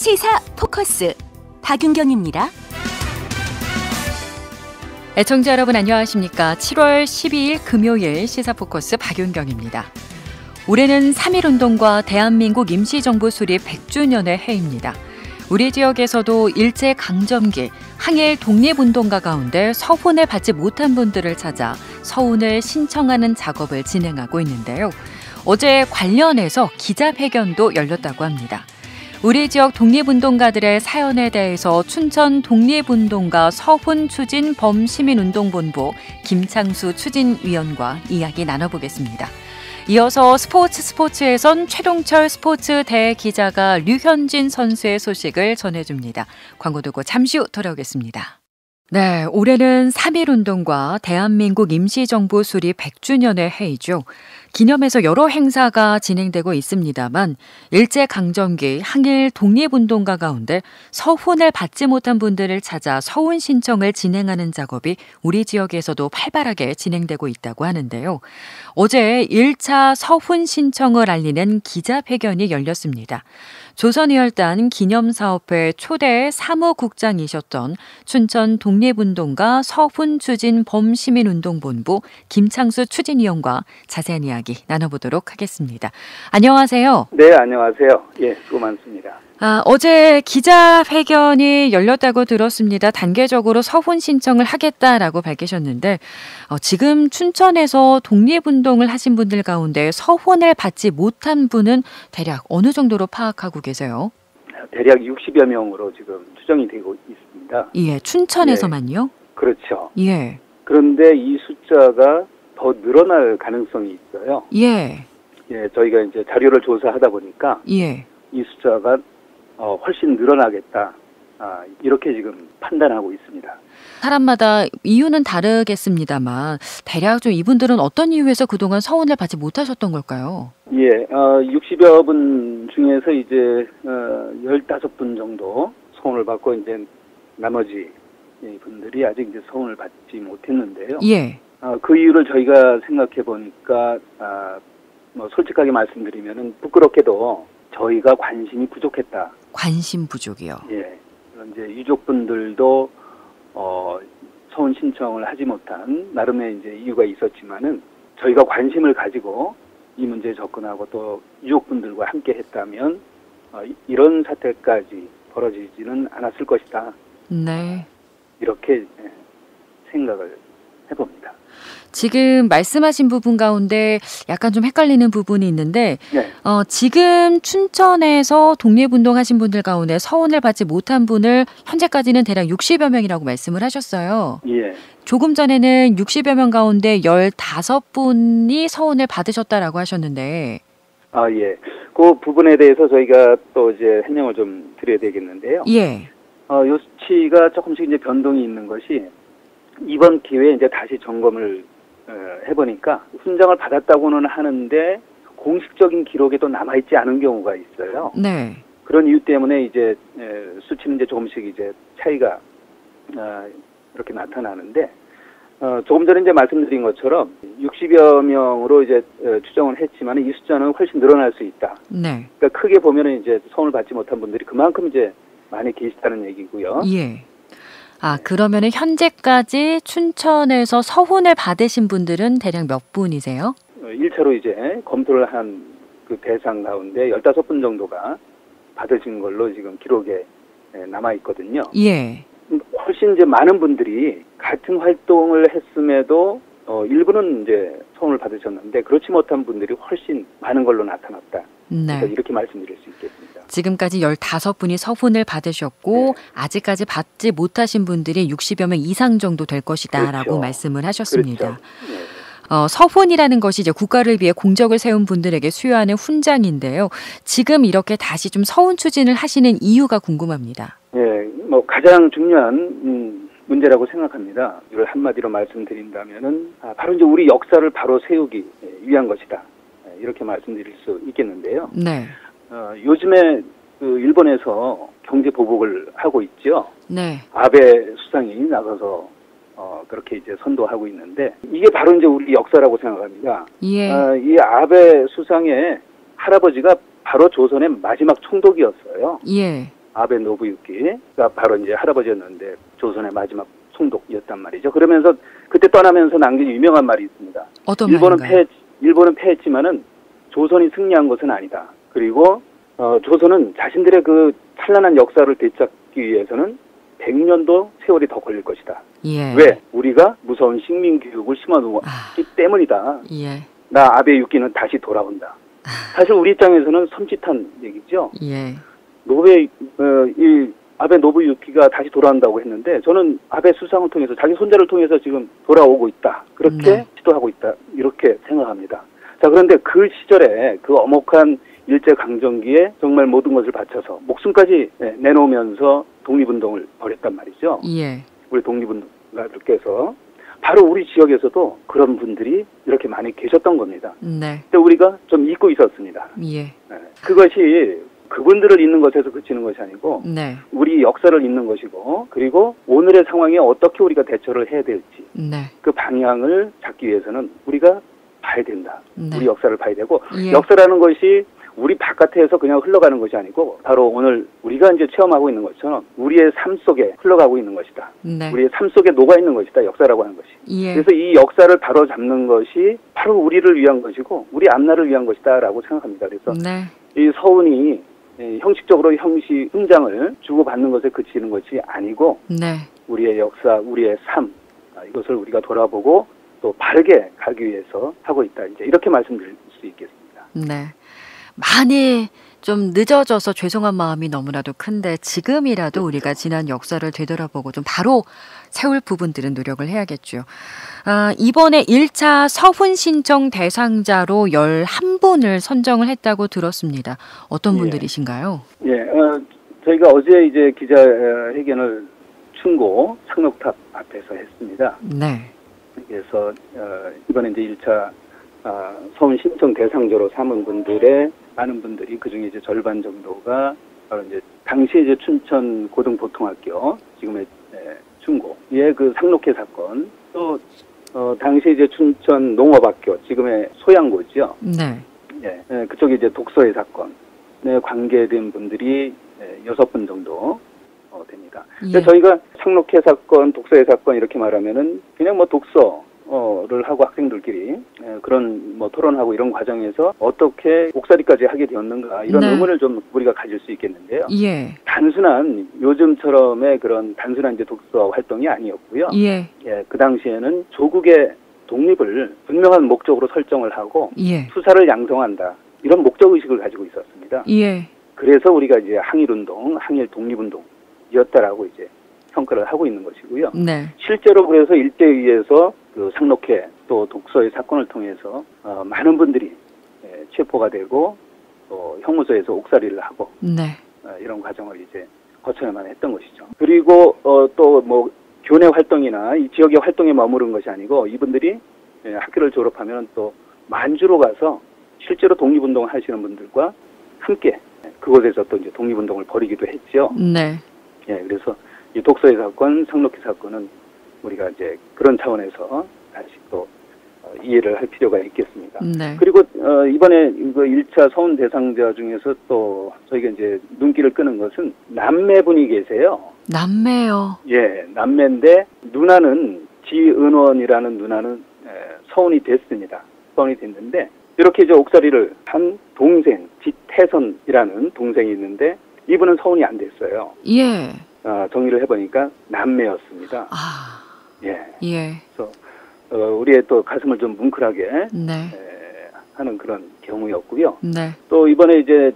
시사 포커스 박윤경입니다. 애청자 여러분 안녕하십니까? 7월 12일 금요일 시사 포커스 박윤경입니다. 올해는 3.1운동과 대한민국 임시정부 수립 100주년의 해입니다. 우리 지역에서도 일제강점기, 항일 독립운동가 가운데 서훈을 받지 못한 분들을 찾아 서훈을 신청하는 작업을 진행하고 있는데요. 어제 관련해서 기자회견도 열렸다고 합니다. 우리 지역 독립운동가들의 사연에 대해서 춘천 독립운동가 서훈 추진 범시민운동본부 김창수 추진위원과 이야기 나눠보겠습니다. 이어서 스포츠에선 최동철 스포츠 대기자가 류현진 선수의 소식을 전해줍니다. 광고 듣고 잠시 후 돌아오겠습니다. 네, 올해는 3.1운동과 대한민국 임시정부 수립 100주년의 해이죠. 기념해서 여러 행사가 진행되고 있습니다만 일제강점기 항일 독립운동가 가운데 서훈을 받지 못한 분들을 찾아 서훈 신청을 진행하는 작업이 우리 지역에서도 활발하게 진행되고 있다고 하는데요. 어제 1차 서훈 신청을 알리는 기자회견이 열렸습니다. 조선의열단 기념사업회 초대 사무국장이셨던 춘천 독립운동가 서훈 추진 범시민운동본부 김창수 추진위원과 자세한 이야기 나눠보도록 하겠습니다. 안녕하세요. 네, 안녕하세요. 예, 수고 많습니다. 어제 기자회견이 열렸다고 들었습니다. 단계적으로 서훈 신청을 하겠다라고 밝히셨는데 지금 춘천에서 독립운동을 하신 분들 가운데 서훈을 받지 못한 분은 대략 어느 정도로 파악하고 계세요? 대략 60여 명으로 지금 추정이 되고 있습니다. 예, 춘천에서만요? 예, 그렇죠. 예. 그런데 이 숫자가 더 늘어날 가능성이 있어요. 예. 예, 저희가 이제 자료를 조사하다 보니까 예. 이 숫자가 훨씬 늘어나겠다. 이렇게 지금 판단하고 있습니다. 사람마다 이유는 다르겠습니다만 대략 좀 이분들은 어떤 이유에서 그동안 서훈을 받지 못하셨던 걸까요? 예, 60여 분 중에서 이제 15분 정도 서훈을 받고 이제 나머지 분들이 아직 이제 서훈을 받지 못했는데요. 예. 그 이유를 저희가 생각해 보니까 뭐 솔직하게 말씀드리면은 부끄럽게도 저희가 관심이 부족했다. 관심 부족이요. 예. 이제 유족분들도 서훈 신청을 하지 못한 나름의 이제 이유가 있었지만은 저희가 관심을 가지고 이 문제에 접근하고 또 유족분들과 함께 했다면 이런 사태까지 벌어지지는 않았을 것이다. 네. 이렇게 생각을 해봅니다. 지금 말씀하신 부분 가운데 약간 좀 헷갈리는 부분이 있는데 네. 지금 춘천에서 독립운동하신 분들 가운데 서훈을 받지 못한 분을 현재까지는 대략 60여 명이라고 말씀을 하셨어요. 예. 조금 전에는 60여 명 가운데 15분이 서훈을 받으셨다라고 하셨는데. 예. 그 부분에 대해서 저희가 또 이제 해명을 좀 드려야 되겠는데요. 예. 요 수치가 조금씩 이제 변동이 있는 것이 이번 기회에 이제 다시 점검을 해보니까 훈장을 받았다고는 하는데 공식적인 기록에도 남아있지 않은 경우가 있어요. 네. 그런 이유 때문에 이제 수치는 이제 조금씩 이제 차이가 이렇게 나타나는데 조금 전에 이제 말씀드린 것처럼 60여 명으로 이제 추정을 했지만 이 숫자는 훨씬 늘어날 수 있다. 네. 그러니까 크게 보면은 이제 서훈을 받지 못한 분들이 그만큼 이제 많이 계시다는 얘기고요. 예. 그러면은 현재까지 춘천에서 서훈을 받으신 분들은 대략 몇 분이세요? 1차로 이제 검토를 한 그 대상 가운데 15분 정도가 받으신 걸로 지금 기록에 남아 있거든요. 예. 훨씬 이제 많은 분들이 같은 활동을 했음에도 일부는 이제 서훈을 받으셨는데 그렇지 못한 분들이 훨씬 많은 걸로 나타났다. 네. 그래서 이렇게 말씀드릴 수 있겠습니다. 지금까지 15분이 서훈을 받으셨고 네. 아직까지 받지 못하신 분들이 60여 명 이상 정도 될 것이다 라고 그렇죠. 말씀을 하셨습니다. 그렇죠. 네. 서훈이라는 것이 이제 국가를 위해 공적을 세운 분들에게 수여하는 훈장인데요. 지금 이렇게 다시 좀 서훈 추진을 하시는 이유가 궁금합니다. 예, 뭐 가장 중요한 문제라고 생각합니다. 이걸 한마디로 말씀드린다면은 바로 이제 우리 역사를 바로 세우기 위한 것이다. 이렇게 말씀드릴 수 있겠는데요. 네. 요즘에 그 일본에서 경제 보복을 하고 있죠. 네. 아베 수상이 나서서 그렇게 이제 선도하고 있는데 이게 바로 이제 우리 역사라고 생각합니다. 예. 이 아베 수상의 할아버지가 바로 조선의 마지막 총독이었어요. 예. 아베 노부유키가 바로 이제 할아버지였는데 조선의 마지막 총독이었단 말이죠. 그러면서 그때 떠나면서 남긴 유명한 말이 있습니다. 어떤 말인가요? 일본은 패했지만은 조선이 승리한 것은 아니다. 그리고 조선은 자신들의 그 찬란한 역사를 되찾기 위해서는 100년도 세월이 더 걸릴 것이다. 예. 왜? 우리가 무서운 식민 교육을 심어놓았기 때문이다. 예. 나 아베 유키는 다시 돌아온다. 사실 우리 입장에서는 섬찟한 얘기죠. 예. 이 아베 노부유키가 다시 돌아온다고 했는데 저는 아베 수상을 통해서 자기 손자를 통해서 지금 돌아오고 있다. 그렇게 네. 시도하고 있다. 이렇게 생각합니다. 자, 그런데 그 시절에 그 엄혹한 일제강점기에 정말 모든 것을 바쳐서 목숨까지 내놓으면서 독립운동을 벌였단 말이죠. 예. 우리 독립운동가들께서 바로 우리 지역에서도 그런 분들이 이렇게 많이 계셨던 겁니다. 네. 근데 우리가 좀 잊고 있었습니다. 예. 그것이 그분들을 잊는 것에서 그치는 것이 아니고 네. 우리 역사를 잊는 것이고 그리고 오늘의 상황에 어떻게 우리가 대처를 해야 될지 네. 그 방향을 잡기 위해서는 우리가 봐야 된다. 네. 우리 역사를 봐야 되고 예. 역사라는 것이 우리 바깥에서 그냥 흘러가는 것이 아니고 바로 오늘 우리가 이제 체험하고 있는 것처럼 우리의 삶 속에 흘러가고 있는 것이다. 네. 우리의 삶 속에 녹아 있는 것이다. 역사라고 하는 것이. 예. 그래서 이 역사를 바로 잡는 것이 바로 우리를 위한 것이고 우리 앞날을 위한 것이다라고 생각합니다. 그래서 네. 이 서운이 형식적으로 훈장을 주고받는 것에 그치는 것이 아니고 네. 우리의 역사, 우리의 삶 이것을 우리가 돌아보고 또 바르게 가기 위해서 하고 있다. 이제 이렇게 말씀드릴 수 있겠습니다. 네. 많이 좀 늦어져서 죄송한 마음이 너무나도 큰데 지금이라도 그렇죠. 우리가 지난 역사를 되돌아보고 좀 바로 세울 부분들은 노력을 해야겠죠. 이번에 1차 서훈 신청 대상자로 11분을 선정을 했다고 들었습니다. 어떤 예. 분들이신가요? 예, 저희가 어제 이제 기자회견을 충고 상록탑 앞에서 했습니다. 네. 그래서 이번에 이제 1차 서훈 신청 대상자로 삼은 분들의 많은 분들이 그중에 이제 절반 정도가 바로 이제 당시 이제 춘천 고등보통학교 지금의 충고의 그 상록회 사건 또 당시 이제 춘천 농업학교 지금의 소양고죠. 네. 예, 그쪽이 이제 독서의 사건에 관계된 분들이 6분 정도 됩니다. 예. 저희가 상록회 사건, 독서의 사건 이렇게 말하면은 그냥 뭐 독서를 하고 학생들끼리 그런 뭐 토론하고 이런 과정에서 어떻게 옥살이까지 하게 되었는가 이런 네. 의문을 좀 우리가 가질 수 있겠는데요. 예. 단순한 요즘처럼의 그런 단순한 이제 독서 활동이 아니었고요. 예. 예, 그 당시에는 조국의 독립을 분명한 목적으로 설정을 하고 예. 수사를 양성한다 이런 목적 의식을 가지고 있었습니다. 예. 그래서 우리가 이제 항일운동, 항일 독립운동이었다라고 이제 평가를 하고 있는 것이고요. 네. 실제로 그래서 일제의회에서 그 상록회 또 독서의 사건을 통해서 많은 분들이 체포가 되고 또 형무소에서 옥살이를 하고 네. 이런 과정을 이제 거쳐야만 했던 것이죠. 그리고 또 뭐 교내 활동이나 이 지역의 활동에 머무른 것이 아니고 이분들이 학교를 졸업하면 또 만주로 가서 실제로 독립운동을 하시는 분들과 함께 그곳에서 또 이제 독립운동을 벌이기도 했죠. 네. 예, 그래서 이 독서의 사건, 상록회 사건은 우리가 이제 그런 차원에서 다시 또 이해를 할 필요가 있겠습니다. 네. 그리고 이번에 그 1차 서훈 대상자 중에서 또 저희가 이제 눈길을 끄는 것은 남매분이 계세요. 남매요. 예, 남매인데 누나는 지은원이라는 누나는 서훈이 됐습니다. 서훈이 됐는데 이렇게 이제 옥살이를 한 동생 지태선이라는 동생이 있는데 이분은 서훈이 안 됐어요. 예. 정리를 해보니까 남매였습니다. 아. 예. 예. 그래서 우리의 또 가슴을 좀 뭉클하게 네. 하는 그런 경우였고요. 네. 또 이번에 이제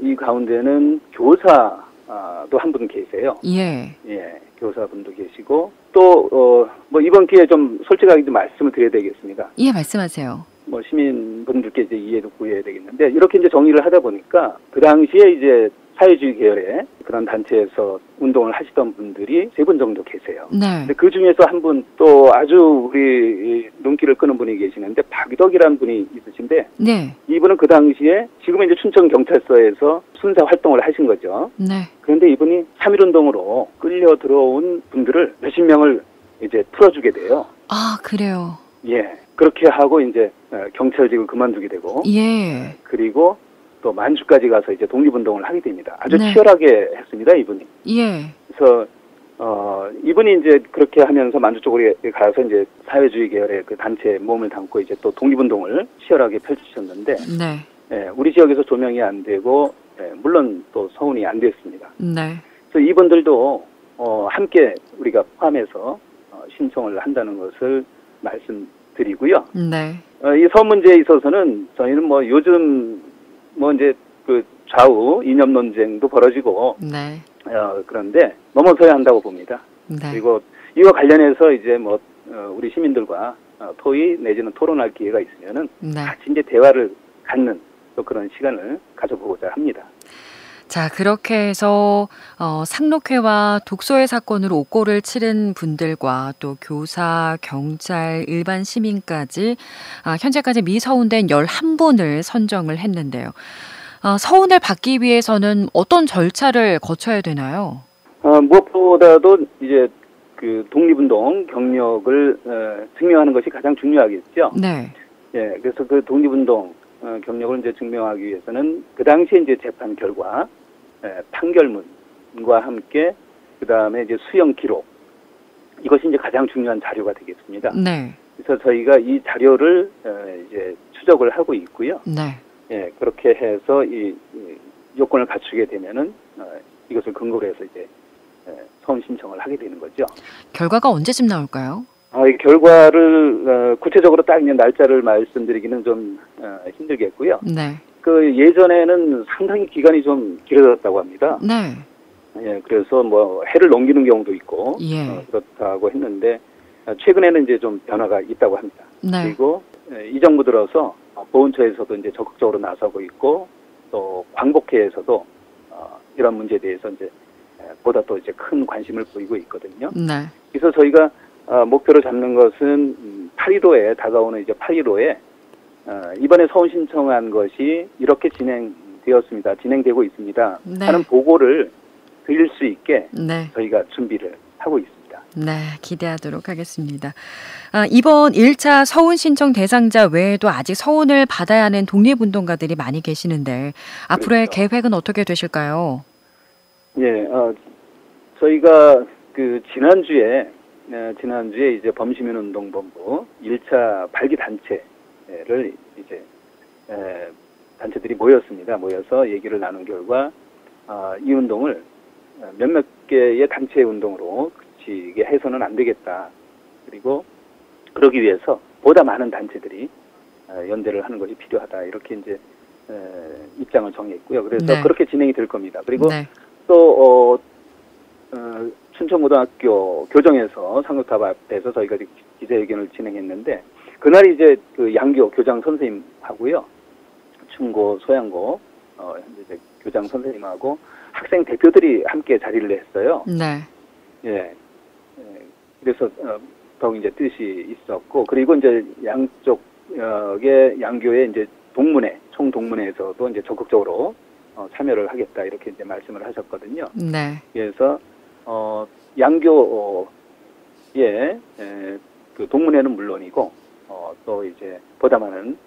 이 가운데는 교사도 한 분 계세요. 예. 예, 교사분도 계시고 또 뭐 이번 기회에 좀 솔직하게 좀 말씀을 드려야 되겠습니다. 예, 말씀하세요. 뭐 시민분들께 이제 이해도 구해야 되겠는데 이렇게 이제 정리를 하다 보니까 그 당시에 이제 사회주의 계열의 그런 단체에서 운동을 하시던 분들이 3분 정도 계세요. 네. 근데 그 중에서 한 분 또 아주 우리 눈길을 끄는 분이 계시는데 박유덕이라는 분이 있으신데 네. 이분은 그 당시에 지금은 이제 춘천경찰서에서 순사 활동을 하신 거죠. 네. 그런데 이분이 3.1운동으로 끌려 들어온 분들을 몇십 명을 이제 풀어주게 돼요. 아, 그래요. 예. 그렇게 하고 이제 경찰직을 그만두게 되고 예. 그리고 또 만주까지 가서 이제 독립운동을 하게 됩니다. 아주 네. 치열하게 했습니다, 이분이. 예. 그래서 이분이 이제 그렇게 하면서 만주 쪽으로 가서 이제 사회주의 계열의 그 단체에 몸을 담고 이제 또 독립운동을 치열하게 펼치셨는데, 네. 예, 우리 지역에서 조명이 안 되고, 예, 물론 또 서운이 안 됐습니다. 네. 그래서 이분들도 함께 우리가 포함해서 신청을 한다는 것을 말씀드리고요. 네. 이 서운 문제에 있어서는 저희는 뭐 요즘 뭐 이제 그 좌우 이념 논쟁도 벌어지고, 네. 그런데 넘어서야 한다고 봅니다. 네. 그리고 이와 관련해서 이제 뭐 우리 시민들과 토의 내지는 토론할 기회가 있으면은 네. 같이 이제 대화를 갖는 또 그런 시간을 가져보고자 합니다. 자, 그렇게 해서 상록회와 독소의 사건으로 옥고를 치른 분들과 또 교사, 경찰, 일반 시민까지 현재까지 미서운된 11분을 선정을 했는데요. 서운을 받기 위해서는 어떤 절차를 거쳐야 되나요? 무엇보다도 이제 그 독립운동 경력을 증명하는 것이 가장 중요하겠죠. 네. 예, 그래서 그 독립운동 경력을 이제 증명하기 위해서는 그 당시에 이제 재판 결과, 판결문과 함께 그 다음에 이제 수형 기록, 이것이 이제 가장 중요한 자료가 되겠습니다. 네. 그래서 저희가 이 자료를 이제 추적을 하고 있고요. 네. 예, 그렇게 해서 이 요건을 갖추게 되면은 이것을 근거로 해서 이제 서운 신청을 하게 되는 거죠. 결과가 언제쯤 나올까요? 이 결과를 구체적으로 딱 있는 날짜를 말씀드리기는 좀 힘들겠고요. 네. 그 예전에는 상당히 기간이 좀 길어졌다고 합니다. 네. 예, 그래서 뭐 해를 넘기는 경우도 있고 예. 그렇다고 했는데 최근에는 이제 좀 변화가 있다고 합니다. 네. 그리고 이 정부 들어서 보훈처에서도 이제 적극적으로 나서고 있고 또 광복회에서도 이런 문제에 대해서 이제 보다 또 이제 큰 관심을 보이고 있거든요. 네. 그래서 저희가 목표로 잡는 것은 8.15에 다가오는 이제 8.15에 이번에 서운 신청한 것이 이렇게 진행되었습니다. 진행되고 있습니다. 네. 하는 보고를 드릴 수 있게 네. 저희가 준비를 하고 있습니다. 네, 기대하도록 하겠습니다. 이번 1차 서운 신청 대상자 외에도 아직 서운을 받아야 하는 독립운동가들이 많이 계시는데 앞으로의 그렇죠. 계획은 어떻게 되실까요? 예, 저희가 그 지난주에 이제 범시민운동본부 1차 발기 단체를 이제 단체들이 모여서 얘기를 나눈 결과 이 운동을 몇몇 개의 단체 운동으로 그치게 해서는 안 되겠다. 그리고 그러기 위해서 보다 많은 단체들이 연대를 하는 것이 필요하다. 이렇게 이제 입장을 정했고요. 그래서 네. 그렇게 진행이 될 겁니다. 그리고 네. 또 춘천고등학교 교정에서 상록탑 앞에서 저희가 기자회견을 진행했는데 그날 이제 그 양교 교장 선생님하고요, 충고 소양고 현재 이제 교장 선생님하고 학생 대표들이 함께 자리를 했어요. 네. 예. 그래서 더욱 이제 뜻이 있었고, 그리고 이제 양쪽의 양교의 이제 총동문회에서도 이제 적극적으로 참여를 하겠다 이렇게 이제 말씀을 하셨거든요. 네. 그래서 양교의 그 동문회는 물론이고 또 이제 보다 많은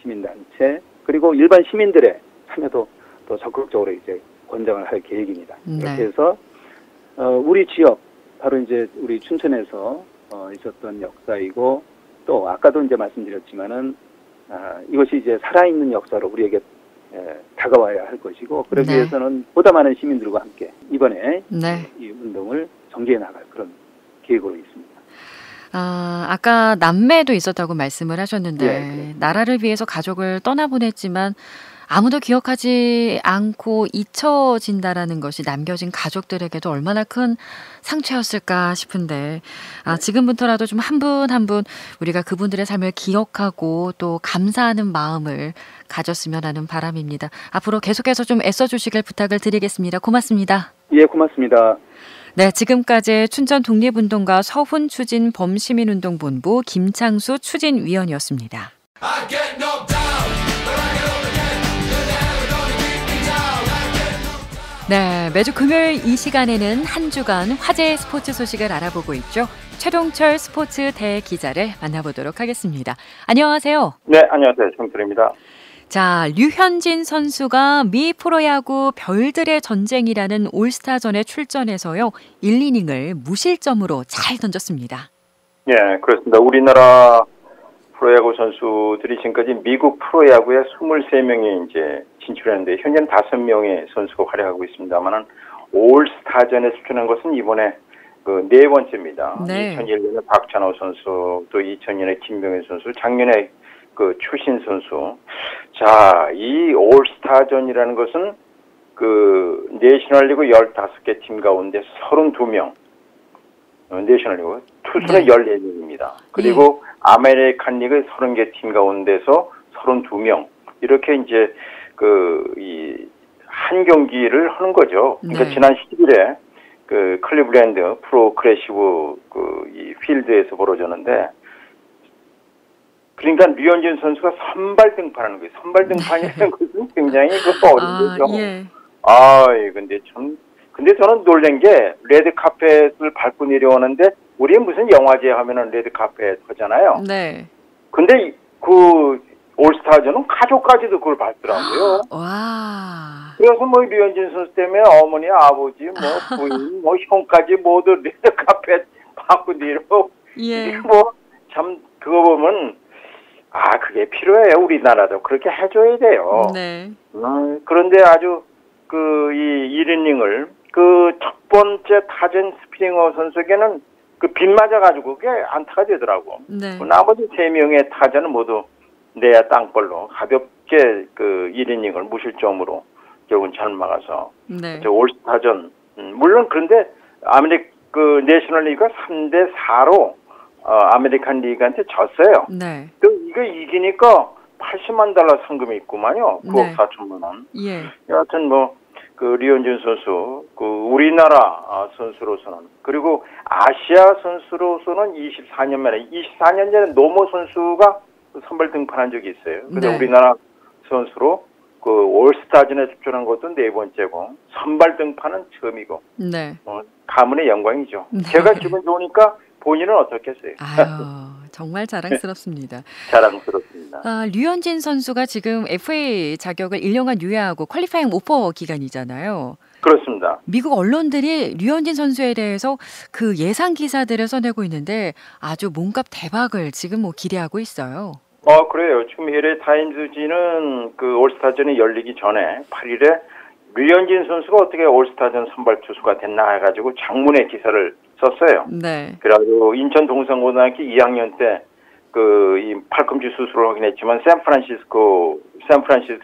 시민단체 그리고 일반 시민들의 참여도 또 적극적으로 이제 권장을 할 계획입니다. 네. 이렇게 해서 우리 지역 바로 이제 우리 춘천에서 있었던 역사이고 또 아까도 이제 말씀드렸지만은 이것이 이제 살아있는 역사로 우리에게 다가와야 할 것이고 그러기 네. 위해서는 보다 많은 시민들과 함께 이번에 네. 이 운동을 전개해 나갈 그런 계획으로 있습니다. 아까 남매도 있었다고 말씀을 하셨는데 네, 나라를 위해서 가족을 떠나보냈지만 아무도 기억하지 않고 잊혀진다라는 것이 남겨진 가족들에게도 얼마나 큰 상처였을까 싶은데 지금부터라도 좀 한 분 한 분 우리가 그분들의 삶을 기억하고 또 감사하는 마음을 가졌으면 하는 바람입니다. 앞으로 계속해서 좀 애써주시길 부탁을 드리겠습니다. 고맙습니다. 예, 고맙습니다. 네, 지금까지 춘천 독립운동가 서훈 추진 범시민운동본부 김창수 추진위원이었습니다. 네, 매주 금요일 이 시간에는 한 주간 화제의 스포츠 소식을 알아보고 있죠. 최동철 스포츠 대기자를 만나보도록 하겠습니다. 안녕하세요. 네, 안녕하세요. 정철입니다. 자, 류현진 선수가 미 프로야구 별들의 전쟁이라는 올스타전에 출전해서요. 1이닝을 무실점으로 잘 던졌습니다. 예, 그렇습니다. 우리나라 프로야구 선수들이 지금까지 미국 프로야구에 23명이 이제 진출했는데 현재는 5명의 선수가 활약하고 있습니다만은 올스타전에 출전한 것은 이번에 그 네 번째입니다. 네. 2001년에 박찬호 선수, 또 2000년에 김병현 선수, 작년에 그 추신 선수. 자, 이 올스타전이라는 것은 그 내셔널리그 15개 팀 가운데 32명. 내셔널리그 투수는 네. 14명입니다. 그리고 아메리칸 리그 30개 팀 가운데서 32명. 이렇게 이제 그 한 경기를 하는 거죠. 그러니까 네. 지난 10일에 그 클리블랜드 프로크래시브 그 이 필드에서 벌어졌는데, 그러니까 류현진 선수가 선발 등판하는 거예요. 선발 등판이라는 것은 굉장히 그 어린 거죠. 예. 근데 저는 놀란 게 레드 카펫을 밟고 내려오는데, 우리 무슨 영화제 하면은 레드 카펫 하잖아요. 네. 근데 그 올스타전은 가족까지도 그걸 밟더라고요. 와. 그래서 뭐 류현진 선수 때문에 어머니, 아버지, 뭐 부인, 뭐 형까지 모두 레드 카펫 밟고 내려오고. 예. 뭐 참 그거 보면 그게 필요해요. 우리나라도 그렇게 해줘야 돼요. 네. 그런데 아주 그 이 1이닝을 그 첫 번째 타전 스프링어 선수에게는 그 빗 맞아가지고 그게 안타가 되더라고. 네. 나머지 3명의 타자는 모두 내야 땅볼로 가볍게 그 1이닝을 무실점으로 결국은 잘 막아서 네. 올스타전 물론 그런데 그 내셔널리그가 3대4로 아메리칸 리그한테 졌어요. 네. 또 이거 이기니까 $80만 상금이 있구만요. 9억 네. 4천만 원. 예. 여하튼 뭐 그 류현진 선수, 그 우리나라 선수로서는, 그리고 아시아 선수로서는 24년 만에, 24년 전에 노모 선수가 선발 등판한 적이 있어요. 근데 네. 우리나라 선수로 그 올스타전에 출전한 것도 네 번째고 선발 등판은 처음이고 네. 가문의 영광이죠. 네. 제가 기분 좋으니까 본인은 어떻겠어요? 아유, 정말 자랑스럽습니다. 자랑스럽습니다. 류현진 선수가 지금 FA 자격을 1년간 유예하고 퀄리파잉 오퍼 기간이잖아요. 그렇습니다. 미국 언론들이 류현진 선수에 대해서 그 예상 기사들을 써내고 있는데 아주 몸값 대박을 지금 뭐 기대하고 있어요. 그래요. 지금 LA 타임즈지는 그 올스타전이 열리기 전에 8일에 류현진 선수가 어떻게 올스타전 선발 투수가 됐나 해가지고 장문의 기사를 썼어요. 네. 그래가지고 인천 동산고등학교 2학년 때 그 이 팔꿈치 수술을 하긴 했지만 샌프란시스코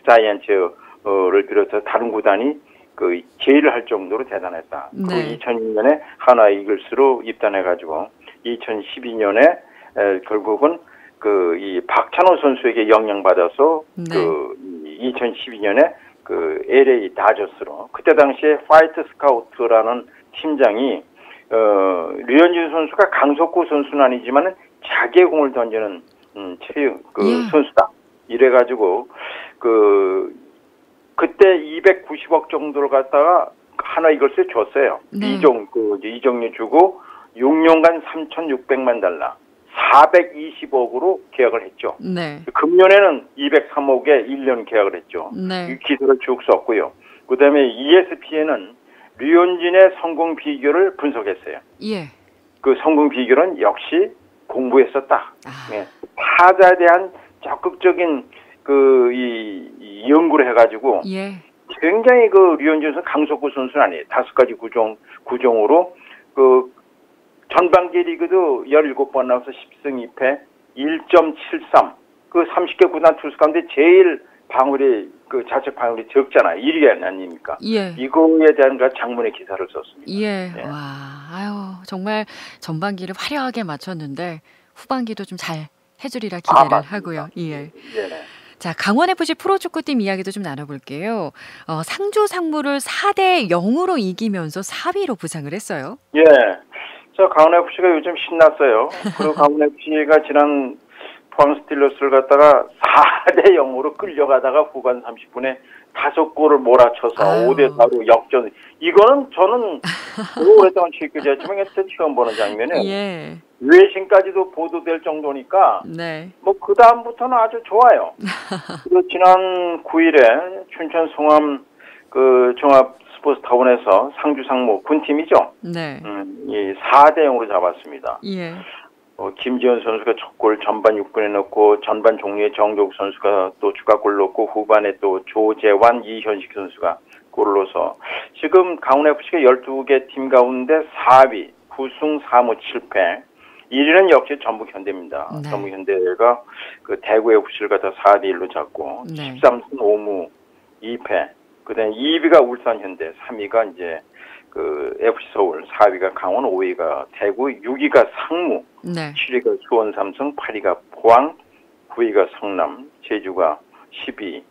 자이언츠를 비롯해서 다른 구단이 그 제의를 할 정도로 대단했다. 네. 그 2006년에 하나 이글스로 입단해가지고 2012년에 결국은 그 이 박찬호 선수에게 영향받아서 네. 그 2012년에 그 LA 다저스로, 그때 당시에 화이트 스카우트라는 팀장이 류현진 선수가 강속구 선수는 아니지만은 자기의 공을 던지는 체육 선수다. 이래가지고 그때 290억 정도를 갖다가 하나 이글스에 줬어요. 네. 이정류 주고 6년간 $3,600만 420억으로 계약을 했죠. 네. 금년에는 203억에 1년 계약을 했죠. 네. 이 기술을 쭉 썼고요. 그다음에 ESPN은 류현진의 성공 비결을 분석했어요. 예. 그 성공 비결은 역시 공부했었다. 아. 예. 타자에 대한 적극적인 이 연구를 해가지고 예. 굉장히 그 류현진 선수 강속구 선수는 아니에요. 5가지 구종으로 그 전반기 리그도 17번 나와서 10승 2패 1.73. 그 30개 구단 투수 가운데 제일 방울이 그 자책 방울이 적잖아요. 1위 아닙니까? 예. 이거에 대한 장문의 기사를 썼습니다. 예. 네. 와. 아유, 정말 전반기를 화려하게 마쳤는데 후반기도 좀 잘 해주리라 기대를 맞습니다. 하고요. 예. 네네. 자, 강원FC 프로축구팀 이야기도 좀 나눠볼게요. 상주 상무를 4대 0으로 이기면서 4위로 부상을 했어요. 예. 저 강원FC가 요즘 신났어요. 그리고 강원FC가 지난 포항 스틸러스를 갖다가 4대 0으로 끌려가다가 후반 30분에 5골을 몰아쳐서 5대 4로 역전. 이거는 저는 오랫동안 취급했지만 처음 보는 장면이에요. 예. 외신까지도 보도될 정도니까 네. 뭐 그 다음부터는 아주 좋아요. 그리고 지난 9일에 춘천 송암 그 종합 스포츠타운에서 상주 상무 군팀이죠. 네. 이 4대 0으로 잡았습니다. 예. 김지현 선수가 첫 골 전반 6분에 넣고 전반 종료에 정조욱 선수가 또 추가골 넣고 후반에 또 조재환, 이현식 선수가 골을 넣어서 지금 강원FC가 12개 팀 가운데 4위, 9승 4무 7패. 1위는 역시 전북현대입니다. 네. 전북현대가 그 대구FC를 갖다 4대 1로 잡고 네. 13승 5무 2패. 그다음에 2위가 울산현대, 3위가 이제 그 FC 서울, 4위가 강원, 5위가 대구, 6위가 상무, 네. 7위가 수원 삼성, 8위가 포항, 9위가 성남, 제주가 10위.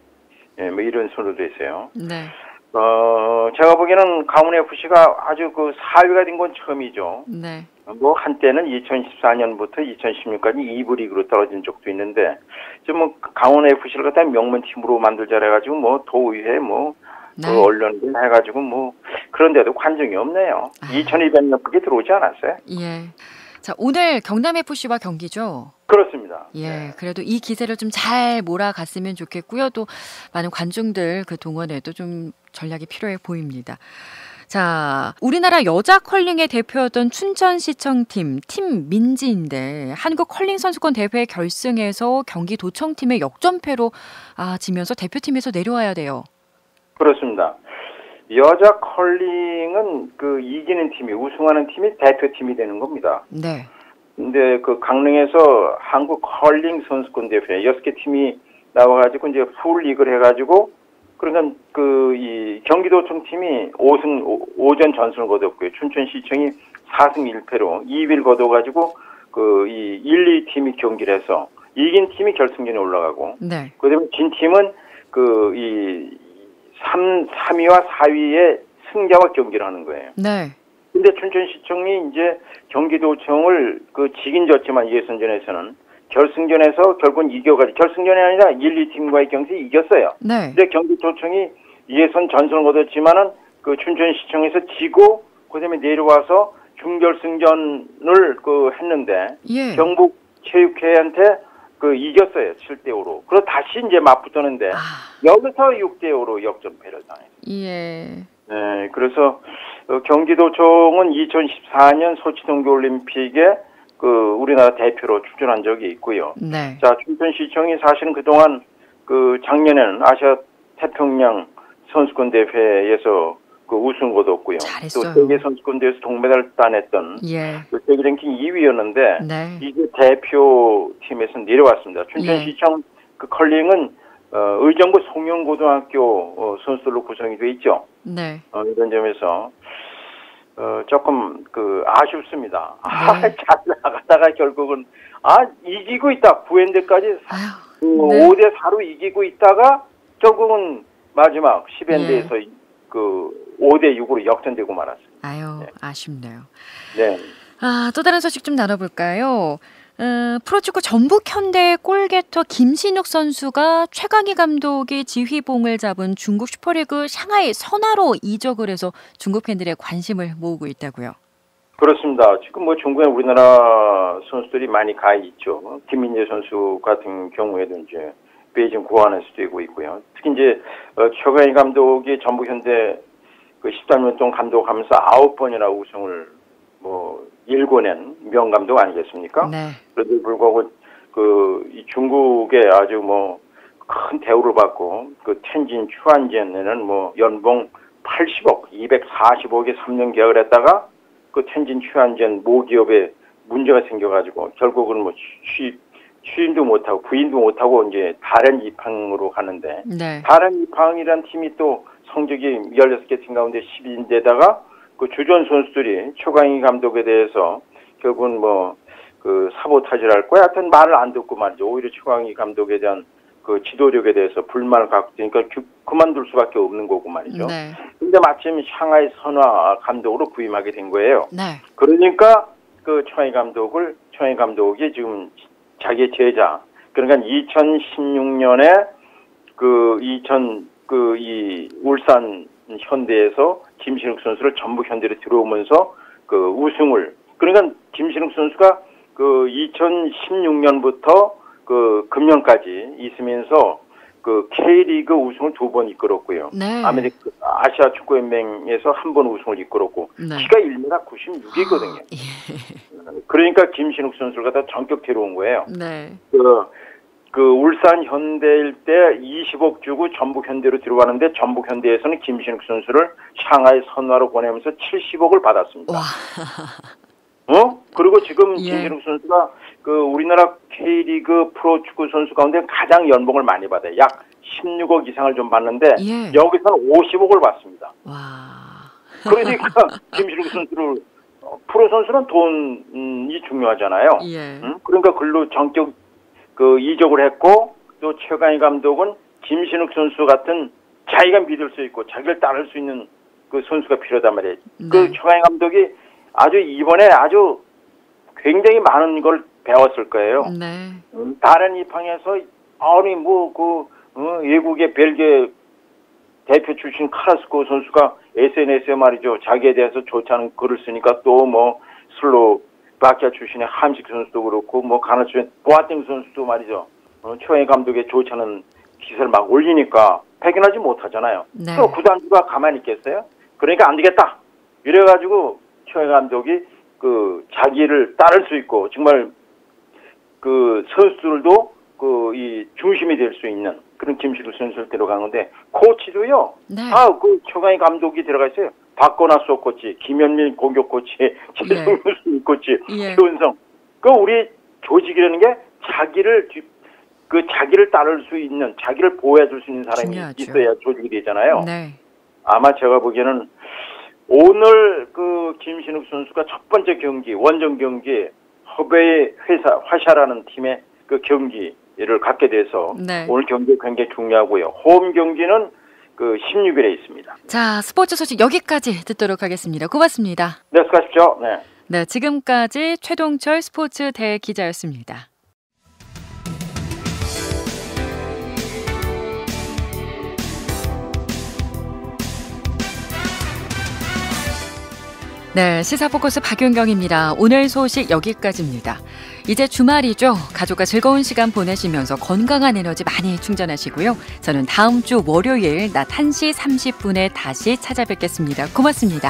예, 뭐 이런 순으로 돼 있어요. 네. 제가 보기에는 강원 FC가 아주 그 4위가 된 건 처음이죠. 네. 뭐 한때는 2014년부터 2016까지 2부 리그로 떨어진 적도 있는데 지금 뭐 강원 FC를 갖다 명문 팀으로 만들자 해가지고 뭐 도의회 뭐 네. 그 언론들 해가지고 뭐 그런데도 관중이 없네요. 2,200명 그게 들어오지 않았어요? 예. 자, 오늘 경남FC와 경기죠. 그렇습니다. 예, 네. 그래도 이 기세를 좀 잘 몰아갔으면 좋겠고요. 또 많은 관중들 그 동원에도 좀 전략이 필요해 보입니다. 자, 우리나라 여자 컬링의 대표였던 춘천시청팀 팀 민지인데 한국 컬링 선수권 대회 결승에서 경기도청팀의 역전패로 지면서 대표팀에서 내려와야 돼요. 그렇습니다. 여자 컬링은 그 이기는 팀이 우승하는 팀이 대표팀이 되는 겁니다. 네. 근데 그 강릉에서 한국 컬링 선수권 대회 6개 팀이 나와가지고 이제 풀 리그를 해가지고 그러니까 그 이 경기도청 팀이 5전 전승을 거뒀고요. 춘천시청이 4승 1패로 2위를 거둬가지고 그 이 1, 2팀이 경기를 해서 이긴 팀이 결승전에 올라가고 네. 그다음에 진 팀은 그 이 3위와 4위의 승자와 경기를 하는 거예요. 네. 근데 춘천시청이 이제 경기도청을 그 지긴 졌지만 예선전에서는 결승전에서 결국은 이겨가지고 결승전이 아니라 1, 2팀과의 경기에 이겼어요. 네. 근데 경기도청이 예선 전승을 거뒀지만은 그 춘천시청에서 지고 그다음에 내려와서 준결승전을 그 했는데 예. 경북 체육회한테 그 이겼어요. 7대 5로. 그래서 다시 이제 맞붙었는데 여기서 6대 5로 역전패를 당했어요. 예. 네, 그래서 경기도청은 2014년 소치 동계올림픽에 그 우리나라 대표로 출전한 적이 있고요. 네. 자, 춘천시청이 사실은 그동안 그 작년에는 아시아 태평양 선수권 대회에서 그 우승을 거뒀고요. 잘했어요. 또 세계 선수권 대회에서 동메달을 따냈던 예. 그 세계 랭킹 2위였는데 네. 이제 대표팀에서 내려왔습니다. 춘천시청 그 컬링은 의정부 송영고등학교 선수들로 구성이 돼 있죠. 네. 이런 점에서 조금 그 아쉽습니다. 네. 잘 나가다가 결국은 이기고 있다. 부엔드까지 아유, 네. 5대 4로 이기고 있다가 결국은 마지막 10엔드에서 그 5대 6으로 역전되고 말았습니다. 아유, 네. 아쉽네요. 네. 또 다른 소식 좀 나눠볼까요? 프로축구 전북현대 골게터 김신욱 선수가 최강희 감독의 지휘봉을 잡은 중국 슈퍼리그 샹하이 선화로 이적을 해서 중국 팬들의 관심을 모으고 있다고요. 그렇습니다. 지금 뭐 중국에 우리나라 선수들이 많이 가 있죠. 김민재 선수 같은 경우에도 이제 베이징 고안에서 뛰고 있고요. 특히 이제 최강희 감독이 전북현대 그 13년 동안 감독하면서 9번이나 우승을 뭐 일궈낸 명감독 아니겠습니까? 네. 그런데 불구하고 이 중국에 아주 뭐 큰 대우를 받고 그 텐진 추안젠에는 뭐 연봉 80억, 240억에 3년 계약을 했다가 그 텐진 추안젠 모기업에 문제가 생겨가지고 결국은 뭐 취임도 못하고 부인도 못하고 이제 다른 이팡으로 가는데 네. 다른 이팡이란 팀이 또 성적이 16개 팀 가운데 10위인데다가 그 주전 선수들이 최강희 감독에 대해서 결국은 뭐 그 사보타지를 할 거야. 하여튼 말을 안 듣고 말이죠. 오히려 최강희 감독에 대한 그 지도력에 대해서 불만을 갖고 있으니까 그만둘 수밖에 없는 거고 말이죠. 네. 근데 마침 샹하이 선화 감독으로 부임하게 된 거예요. 네. 그러니까 그 최강희 감독이 지금 자기의 제자. 그러니까 2016년에 이 울산 현대에서 김신욱 선수를 전북 현대로 들어오면서 그 우승을 그러니까 김신욱 선수가 그 2016년부터 그 금년까지 있으면서 그 K리그 우승을 2번 이끌었고요. 네. 아시아 축구연맹에서 1번 우승을 이끌었고 네. 키가 1m 96이거든요. 그러니까 김신욱 선수가 다 전격 데려온 거예요. 네. 그 울산 현대일 때 20억 주고 전북 현대로 들어가는데 전북 현대에서는 김신욱 선수를 샹하이 선화로 보내면서 70억을 받았습니다. 와. 그리고 지금 예. 김신욱 선수가 그 우리나라 K리그 프로축구 선수 가운데 가장 연봉을 많이 받아요. 약 16억 이상을 좀 받는데 예. 여기서는 50억을 받습니다. 와. 그러니까 김신욱 선수를 프로 선수는 돈이 중요하잖아요. 예. 그러니까 글로 전격 그 이적을 했고 또 최강희 감독은 김신욱 선수 같은 자기가 믿을 수 있고 자기를 따를 수 있는 그 선수가 필요하단 말이에요. 네. 그 최강희 감독이 아주 이번에 아주 굉장히 많은 걸 배웠을 거예요. 네. 다른 입항에서 아니 외국의 벨기에 대표 출신 카라스코 선수가 SNS에 말이죠. 자기에 대해서 좋지 않은 글을 쓰니까 또 뭐 슬로바키아 출신의 함식 선수도 그렇고 뭐 가나 출신 보아팅 선수도 말이죠. 최강희 감독의 좋지 않은 기사를 막 올리니까 발견하지 못하잖아요. 네. 또 구단주가 가만히 있겠어요? 그러니까 안 되겠다. 이래가지고 최강희 감독이 그 자기를 따를 수 있고 정말 그 선수들도 그 이 중심이 될 수 있는 그런 김신욱 선수를 데려간 건데 코치도요. 네. 그 최강희 감독이 들어가 있어요. 박건아 수석 코치, 김현민 공격 코치, 최승규 수비 코치, 예. 최은성. 그 우리 조직이라는 게 자기를 따를 수 있는, 자기를 보호해줄 수 있는 사람이 중요하죠. 있어야 조직이 되잖아요. 네. 아마 제가 보기에는 오늘 그 김신욱 선수가 첫 번째 경기, 원정 경기, 허베이 화샤라는 팀의 그 경기를 갖게 돼서 네. 오늘 경기 굉장히 중요하고요. 홈 경기는 그 16일에 있습니다. 자, 스포츠 소식 여기까지 듣도록 하겠습니다. 고맙습니다. 네, 수고하십시오. 네. 네, 지금까지 최동철 스포츠 대기자였습니다. 네, 시사포커스 박윤경입니다. 오늘 소식 여기까지입니다. 이제 주말이죠. 가족과 즐거운 시간 보내시면서 건강한 에너지 많이 충전하시고요. 저는 다음 주 월요일 낮 1시 30분에 다시 찾아뵙겠습니다. 고맙습니다.